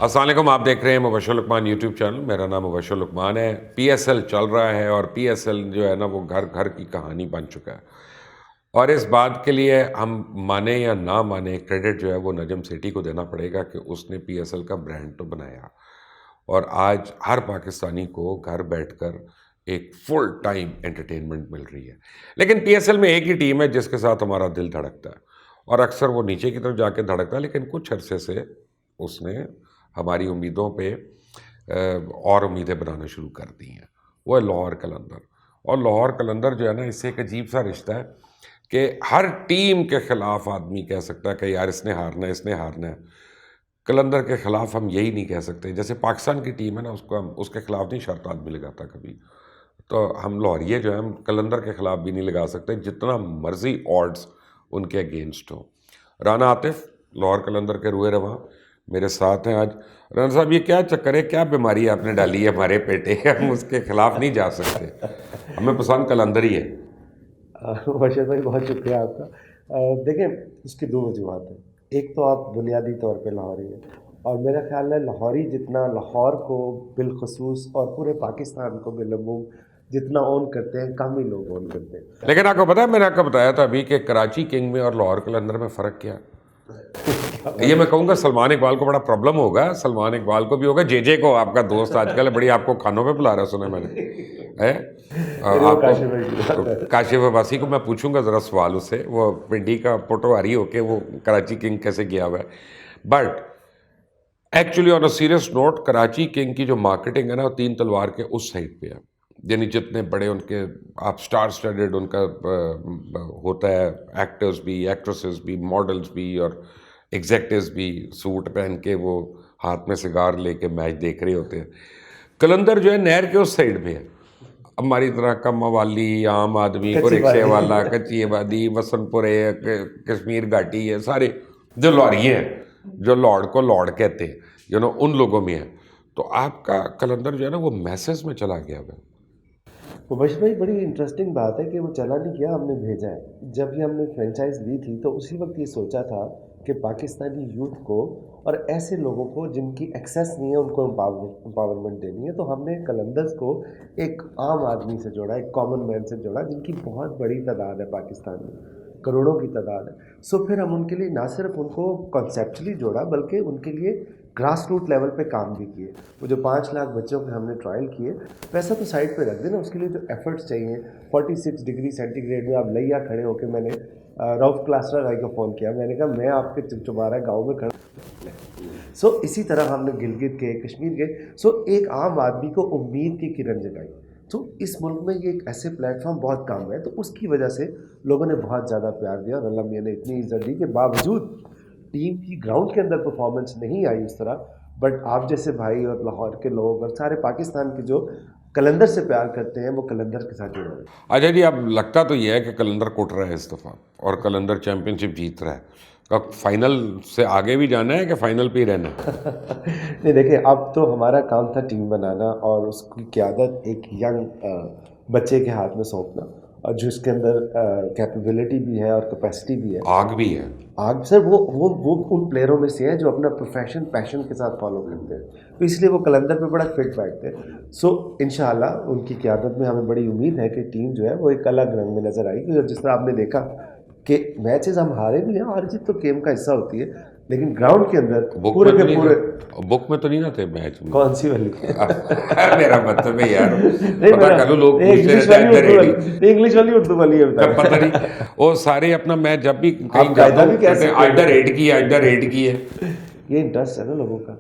السلام علیکم، آپ دیکھ رہے ہیں مبشر لقمان یوٹیوب چینل. میرا نام مبشر لقمان ہے. پی ایس ایل چل رہا ہے اور پی ایس ایل جو ہے نا وہ گھر گھر کی کہانی بن چکا ہے. اور اس بات کے لیے ہم مانیں یا نہ مانیں، کریڈٹ جو ہے وہ نجم سیٹھی کو دینا پڑے گا کہ اس نے پی ایس ایل کا برانڈ تو بنایا. اور آج ہر پاکستانی کو گھر بیٹھ کر ایک فل ٹائم انٹرٹینمنٹ مل رہی ہے. لیکن پی ایس ایل میں ایک ہی ٹیم ہے جس کے ساتھ ہمارا دل دھڑکتا ہے، اور اکثر وہ نیچے کی طرف جا کے دھڑکتا ہے. لیکن کچھ عرصے سے اس نے ہماری امیدوں پہ اور امیدیں بنانا شروع کر دی ہیں. وہ ہے لاہور قلندر. اور لاہور قلندر جو ہے نا، اس سے ایک عجیب سا رشتہ ہے کہ ہر ٹیم کے خلاف آدمی کہہ سکتا ہے کہ یار اس نے ہارنا ہے، اس نے ہارنا ہے. قلندر کے خلاف ہم یہی نہیں کہہ سکتے. جیسے پاکستان کی ٹیم ہے نا، اس کو ہم اس کے خلاف نہیں شرط آدمی لگاتا کبھی. تو ہم لاہوریے جو ہیں ہم قلندر کے خلاف بھی نہیں لگا سکتے جتنا مرضی آڈز ان کے اگینسٹ ہوں. رانا عاطف لاہور قلندر کے روئے رواں میرے ساتھ ہیں آج. رانا صاحب، یہ کیا چکر ہے، کیا بیماری آپ نے ڈالی ہے ہمارے پیٹے؟ ہم اس کے خلاف نہیں جا سکتے، ہمیں پسند قلندر ہی ہے. بشیر بھائی بہت شکریہ آپ کا. دیکھیں، اس کی دو وجوہات ہیں. ایک تو آپ بنیادی طور پہ لاہوری ہیں، اور میرا خیال ہے لاہوری جتنا لاہور کو بالخصوص اور پورے پاکستان کو بالعموم جتنا اون کرتے ہیں، کم ہی لوگ اون کرتے ہیں. لیکن آپ کو پتا ہے، میں نے آپ کو بتایا تھا ابھی کہ کراچی کنگ میں اور لاہور قلندر میں فرق کیا. یہ میں کہوں گا سلمان اقبال کو بڑا پرابلم ہوگا، سلمان اقبال کو بھی ہوگا، جے جے کو، آپ کا دوست آج کل بڑی آپ کو کھانوں پہ بلا رہا سنا میں نے. آپ کو کاشف عباسی کو میں پوچھوں گا ذرا سوال اس سے، وہ پنڈی کا پٹواری ہو کے وہ کراچی کنگ کیسے گیا ہوا ہے. But actually on a serious note, Karachi king کی جو مارکیٹنگ ہے نا، وہ تین تلوار کے اس سائڈ پہ ہے. یعنی جتنے بڑے ان کے آپ سٹار اسٹڈیڈ ان کا ہوتا ہے، ایکٹرز بھی، ایکٹریسز بھی، ماڈلز بھی، اور ایگزیکٹوز بھی سوٹ پہن کے وہ ہاتھ میں سگار لے کے میچ دیکھ رہے ہوتے ہیں. قلندر جو ہے نہر کے اس سائڈ پہ ہے. ہماری طرح کم والی عام آدمی کو، رکشے والا، کچی آبادی، وسن پورے، کشمیر گھاٹی ہے، سارے جو لاہوریے ہیں، جو لارڈ کو لارڈ کہتے ہیں، ان لوگوں میں ہے. تو آپ کا قلندر جو ہے نا وہ میسز میں چلا گیا ہے. مبشر بھائی، بڑی انٹرسٹنگ بات ہے کہ وہ چلا نہیں گیا، ہم نے بھیجا ہے. جب یہ ہم نے فرینچائز لی تھی تو اسی وقت یہ سوچا تھا کہ پاکستانی یوتھ کو اور ایسے لوگوں کو جن کی ایکسیس نہیں ہے ان کو امپاورمنٹ دینی ہے. تو ہم نے قلندرز کو ایک عام آدمی سے جوڑا، ایک کامن مین سے جوڑا، جن کی بہت بڑی تعداد ہے پاکستان میں، کروڑوں کی تعداد ہے. سو پھر ہم ان کے لیے نہ صرف ان کو کنسیپچلی جوڑا بلکہ ان کے لیے گراس روٹ لیول پہ کام بھی کیے. وہ جو 5 لاکھ بچوں کے ہم نے ٹرائل کیے، پیسہ تو سائڈ پہ رکھ دیں نا، اس کے لیے جو ایفرٹس چاہیے. 46 ڈگری سینٹی گریڈ میں آپ لیا کھڑے ہو کے، میں نے روف کلاسٹر بھائی کو فون کیا، میں نے کہا میں آپ کے چمچمارا گاؤں میں کھڑا. سو اسی طرح ہم نے گلگت گئے، کشمیر گئے. سو ایک عام آدمی کو امید کی کرن جگائی. تو اس ملک میں یہ ایک ایسے پلیٹ فارم بہت کام ہے، تو اس کی وجہ سے لوگوں نے بہت زیادہ پیار دیا، اور اللہ میاں نے اتنی عزت دی کہ باوجود ٹیم کی گراؤنڈ کے اندر پرفارمنس نہیں آئی اس طرح، بٹ آپ جیسے بھائی اور لاہور کے لوگ اور سارے پاکستان کے جو قلندر سے پیار کرتے ہیں وہ قلندر کے ساتھ جڑے ہوئے. اچھا جی، اب لگتا تو یہ ہے کہ قلندر کٹ رہا ہے اس دفعہ، اور قلندر چیمپئن شپ جیت رہا ہے. اب فائنل سے آگے بھی جانا ہے کہ فائنل پہ ہی رہنا ہے؟ نہیں، دیکھیں، اب تو ہمارا کام تھا ٹیم بنانا اور اس کی قیادت ایک ینگ بچے کے ہاتھ میں سونپنا، اور جو اس کے اندر کیپیبلٹی بھی ہے اور کیپیسٹی بھی ہے. آگ بھی ہے. آگ سر، وہ ان پلیئروں میں سے ہیں جو اپنا پروفیشن پیشن کے ساتھ فالو کرتے ہیں، تو اس لیے وہ قلندر پہ بڑا فٹ بیٹھتے ہیں. سو انشاءاللہ ان کی قیادت میں ہمیں بڑی امید ہے کہ ٹیم جو ہے وہ ایک الگ رنگ میں نظر آئے گی. جس طرح آپ نے دیکھا کہ میچز ہم ہارے بھی ہیں، ہار جیت تو گیم کا حصہ ہوتی ہے، لیکن گراؤنڈ کے اندر پورے کے پورے. بک میں تو نہیں نہ تھے میچ میں؟ کون سی والی؟ میرا مطلب ہے یار، نہیں، پتہ کرو، لوگ پوچھتے رہتے ہیں انگلش والی اردو والی ہے. پتہ نہیں وہ سارے اپنا میچ جب بھی کہیں آپ جاتا قاعدہ ہوں بھی کہہ کہتے ہیں سکتے آج دا ریڈ کی، آج دا ریڈ کی ہے. یہ انٹرسٹ ہے نا لوگوں کا.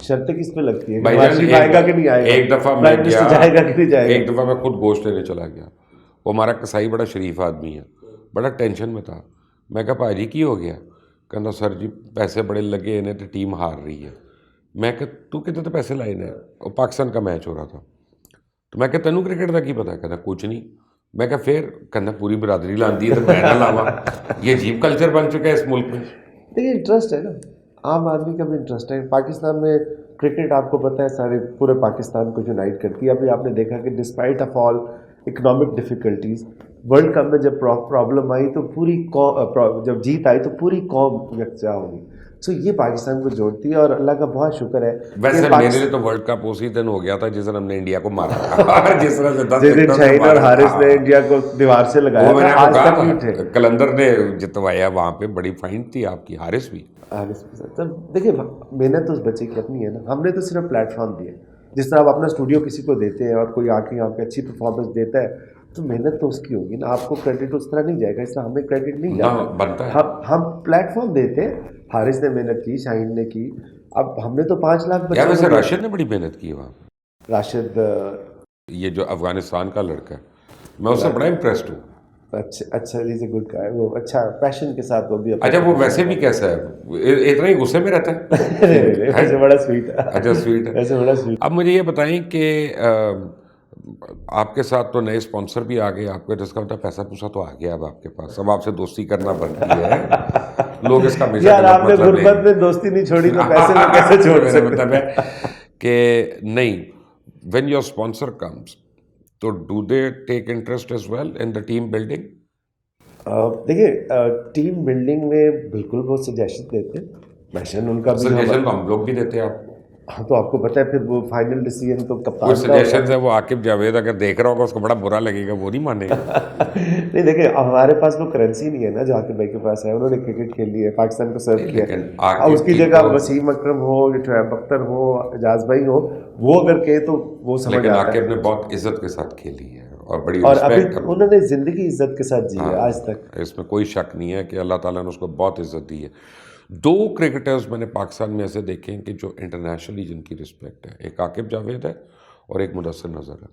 شرط کس پہ لگتی ہے؟ بھائی جان، آئے گا کہ نہیں آئے گا، ایک دفعہ میں پرائم گیا، منسٹر جائے گا کہ نہیں جائے گا. ایک دفعہ میں خود گوشت لینے چلا گیا. وہ ہمارا کسائی بڑا شریف آدمی ہے، بڑا ٹینشن میں تھا. میں کہا پاجی کی ہو گیا؟ کہنا سر جی پیسے بڑے لگے انہیں تو ٹیم ہار رہی ہے. میں کہ تو کتنے تو پیسے لائے نے؟ وہ پاکستان کا میچ ہو رہا تھا. تو میں کہ تینوں کرکٹ کا کی پتا؟ کہنا کچھ نہیں. میں کہ پھر کہنا پوری برادری لاندی ہے تو میں نہ لاواں. یہ عجیب کلچر بن چکا ہے اس ملک میں. دیکھیے، انٹرسٹ ہے نا، عام آدمی کا بھی انٹرسٹ ہے. پاکستان میں کرکٹ آپ کو پتہ ہے سارے پورے پاکستان کو یونائٹ کرتی ہے. ابھی آپ نے دیکھا کہ despite of all economic difficulties, world cup میں جب پرابلم آئی تو پوری قوم، جب جیت آئی تو پوری قوم یکجا ہوگی. سو یہ پاکستان کو جوڑتی ہے اور اللہ کا بہت شکر ہے ویسے میرے لیے تو ورلڈ کپ اسی دن ہو گیا تھا جس دن ہم نے انڈیا کو مارا تھا جس طرح سے 10 جس دن وکٹوں سے شاہین اور مارا حارث تھا، نے انڈیا کو دیوار سے لگایا وہ میں نے تھا، آپ آج کو تک نہیں کہا اٹھے. تھا کلندر نے جتوایا وہاں پہ، بڑی فائنڈ تھی آپ کی، حارث بھی. حارث کے ساتھ تب دیکھیں محنت تو اس بچے کی اپنی ہے نا. ہم نے تو صرف پلیٹ فارم دیا. جس طرح آپ اپنا اسٹوڈیو کسی کو دیتے ہیں اور کوئی آ کے یہاں پہ اچھی پرفارمنس دیتا ہے تو محنت تو اس کی ہوگی نا. آپ کو کریڈٹ اس طرح نہیں جائے گا، اس طرح ہمیں کریڈٹ نہیں نہ جاتا. بنتا ہے. ہم پلیٹ فارم دیتے ہیں. حارث نے محنت کی، شاہین نے کی، اب ہم نے تو 5 لاکھ یار بچوں ویسے کو دیا. راشد نے بڑی محنت کی وہاں. راشد یہ جو افغانستان کا لڑکا ہے، میں اس سے بڑا امپریسڈ ہوں. اچھا از اے گڈ گائے. وہ اچھا پیشن کے ساتھ وہ بھی اچھا وہ ویسے بھی کیسا ہے، اتنا ہی غصے میں رہتا ہے؟ ویسے بڑا سویٹ ہے. اچھا سویٹ ہے. ویسے بڑا سویٹ. اب مجھے یہ بتائیں کہ آپ کے ساتھ تو نئے اسپانسر بھی آ گئے، آپ کا جس کا ہوتا ہے پیسہ پوسا تو آ گیا اب آپ کے پاس، اب آپ سے دوستی کرنا بنتی ہے. لوگ اس کا ہمیشہ یار آپ نے مطلب غربت میں دوستی نہیں چھوڑی تو پیسے میں کیسے چھوڑ میرا سکتے. مطلب ہے کہ نہیں، وین یور اسپانسر کمس تو do they take interest as well in the team building? دیکھیے ٹیم بلڈنگ میں بالکل وہ سجیشن دیتے ہیں. پیشن ان کا بھی سجیشن تو ہم لوگ بھی دیتے ہیں آپ کو. تو آپ کو پتہ ہے پھر وہ فائنل ڈیسیژن تو کوئی کپتان کا ہوتا سجیشن ہے وہ عاقب جاوید اگر دیکھ رہا ہوگا اس کو بڑا برا لگے گا، وہ نہیں مانے گا. نہیں دیکھیں ہمارے پاس وہ کرنسی نہیں ہے نا جو عاقب بھائی کے پاس ہے. انہوں نے کرکٹ کھیل لی ہے، پاکستان کو سرو کیا ہے. لیکن اب عاقب اس کی کی جگہ تو، وسیم اکرم ہو، شعیب اختر ہو، اعجاز بھائی ہو، وہ اگر کہے تو وہ سمجھ لیکن آتا عاقب ہے. نے بہت عزت کے ساتھ کھیلی ہے اور بڑی اور ابھی رسپیکٹ. انہوں نے زندگی عزت کے ساتھ جی ہے آج تک. اس میں کوئی شک نہیں ہے کہ اللہ تعالیٰ نے اس کو بہت عزت دی ہے. 2 کرکٹرز میں نے پاکستان میں ایسے دیکھے ہیں کہ جو انٹرنیشنلی جن کی رسپیکٹ ہے، ایک عاقب جاوید ہے اور ایک مدثر نظر ہے.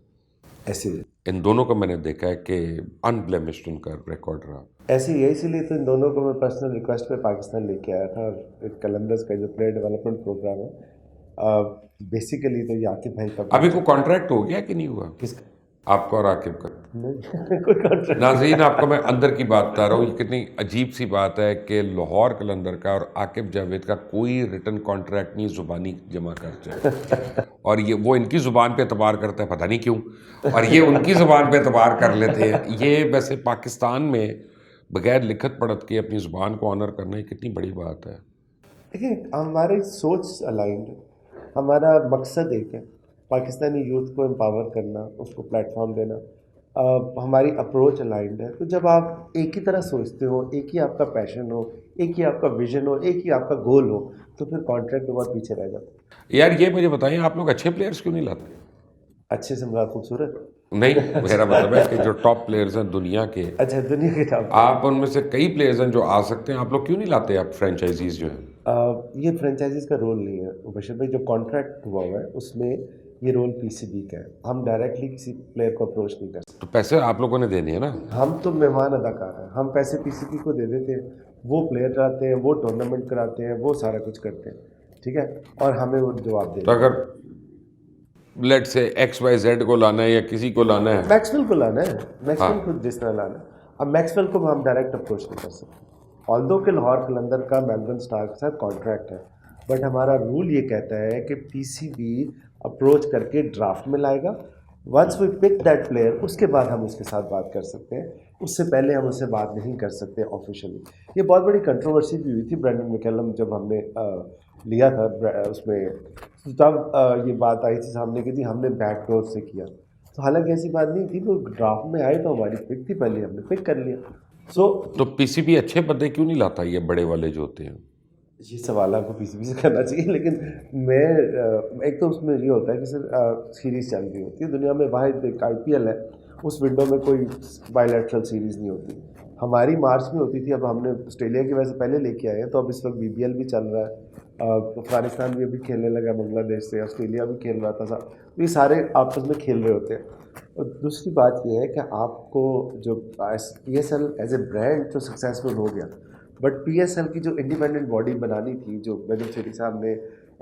ایسے ان دونوں کو میں نے دیکھا ہے کہ انبلیمشڈ ان کا ریکارڈ رہا. ایسے ہی ہے. اسی لیے تو ان دونوں کو میں پرسنل ریکویسٹ پہ پاکستان لے کے آیا تھا. ایک کلندرز کا جو پلیئر ڈیولپمنٹ پروگرام ہے بیسیکلی تو یہ عاقب بھائی کا. ابھی کو کانٹریکٹ ہو گیا کہ نہیں ہوا کس کا؟ آپ کا اور عاقب کا؟ کوئی کانٹریکٹ. ناظرین آپ کو میں اندر کی بات بتا رہا ہوں، یہ کتنی عجیب سی بات ہے کہ لاہور قلندر کا اور عاقب جاوید کا کوئی ریٹن کانٹریکٹ نہیں، زبانی جمع کرتے ہیں. اور یہ وہ ان کی زبان پہ اعتبار کرتا ہے پتہ نہیں کیوں، اور یہ ان کی زبان پہ اعتبار کر لیتے ہیں. یہ ویسے پاکستان میں بغیر لکھت پڑھت کے اپنی زبان کو آنر کرنا یہ کتنی بڑی بات ہے. دیکھیں ہماری سوچ الائنڈ ہے. ہمارا مقصد ایک ہے، پاکستانی یوتھ کو امپاور کرنا، اس کو پلیٹ فارم دینا. ہماری اپروچ الائنڈ ہے. تو جب آپ ایک ہی طرح سوچتے ہو، ایک ہی آپ کا پیشن ہو، ایک ہی آپ کا ویژن ہو، ایک ہی آپ کا گول ہو، تو پھر کانٹریکٹ بہت پیچھے رہ جاتا ہے. یار یہ مجھے بتائیں آپ لوگ اچھے پلیئرز کیوں نہیں لاتے؟ اچھے سے مراد خوبصورت. نہیں، میرا مطلب ہے کہ جو ٹاپ پلیئرز ہیں دنیا کے، اچھا دنیا کے ٹاپ. آپ ان میں سے کئی پلیئرز ہیں جو آ سکتے ہیں، آپ لوگ کیوں نہیں لاتے آپ فرینچائزیز جو ہیں؟ یہ فرینچائزیز کا رول نہیں ہے مبشر بھائی. جو کانٹریکٹ ہوا ہوا ہے اس میں یہ رول پی سی بی کا ہے. ہم ڈائریکٹلی کسی پلیئر کو اپروچ نہیں کر سکتے. تو پیسے آپ لوگوں نے دینے ہیں نا. ہم تو مہمان اداکار ہیں. ہم پیسے پی سی بی کو دے دیتے ہیں، وہ پلیئر لاتے ہیں، وہ ٹورنامنٹ کراتے ہیں، وہ سارا کچھ کرتے ہیں. ٹھیک ہے، اور ہمیں وہ جواب تو دے. اگر لیٹ سے ایکس وائی زیڈ کو لانا ہے یا کسی کو لانا ہے، میکسویل کو لانا ہے، میکسویل کو جس طرح لانا ہے. اب میکسویل کو ہم ڈائریکٹ اپروچ نہیں کر سکتے. آلدو کہ لاہور قلندر کا میلبرن اسٹار کے ساتھ کانٹریکٹ ہے، بٹ ہمارا رول یہ کہتا ہے کہ پی سی بی اپروچ کر کے ڈرافٹ میں لائے گا. Once we pick that player اس کے بعد ہم اس کے ساتھ بات کر سکتے ہیں. اس سے پہلے ہم اس سے بات نہیں کر سکتے آفیشیلی. یہ بہت بڑی کنٹروورسی بھی ہوئی تھی برینڈن میکلم جب ہم نے لیا تھا اس میں، تب یہ بات آئی تھی سامنے کہ جی ہم نے بیک ڈور سے کیا. تو حالانکہ ایسی بات نہیں تھی. وہ ڈرافٹ میں آئے تو ہماری پک تھی، پہلے ہم نے پک کر لیا. تو پی سی بی اچھے بندے کیوں نہیں لاتا یہ بڑے والے جو ہوتے ہیں؟ یہ سوال آپ کو پی سی بی سے کرنا چاہیے. لیکن میں ایک تو اس میں یہ ہوتا ہے کہ سر سیریز چل رہی ہوتی ہے دنیا میں. واحد ایک آئی پی ایل ہے، اس ونڈو میں کوئی بائیلیٹرل سیریز نہیں ہوتی. ہماری مارچ میں ہوتی تھی. اب ہم نے آسٹریلیا کی وجہ سے پہلے لے کے آئے ہیں، تو اب اس وقت بی بی ایل بھی چل رہا ہے. افغانستان بھی ابھی کھیلنے لگا بنگلہ دیش سے، آسٹریلیا بھی کھیل رہا تھا. یہ سارے آپس میں کھیل رہے ہوتے ہیں. اور دوسری بات یہ ہے کہ آپ کو جو پی S L as a brand تو سکسیزفل ہو گیا، بٹ پی ایس ایل کی جو انڈیپینڈنٹ باڈی بنانی تھی، جو نجم شیری صاحب نے،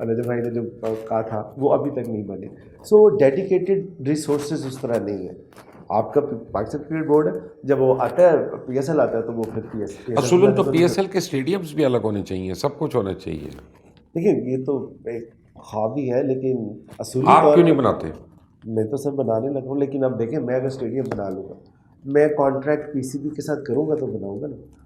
نجم بھائی نے جو کہا تھا، وہ ابھی تک نہیں بنے. سو ڈیڈیکیٹڈ ریسورسز اس طرح نہیں ہے. آپ کا پاکستان کرکٹ بورڈ ہے، جب وہ آتا ہے پی ایس ایل آتا ہے تو وہ پھر پی ایس ایل. اصولاً تو پی ایس ایل کے اسٹیڈیمز بھی الگ ہونے چاہیے، سب کچھ ہونا چاہیے. دیکھیں یہ تو ایک خواب ہی ہے، لیکن اصولی آپ طور کیوں نہیں بناتے؟ میں تو سب بنانے لگا ہوں. لیکن اب دیکھیں میں اگر اسٹیڈیم بنا لوں گا، میں کانٹریکٹ پی سی بی کے ساتھ کروں گا تو بناؤں گا نا.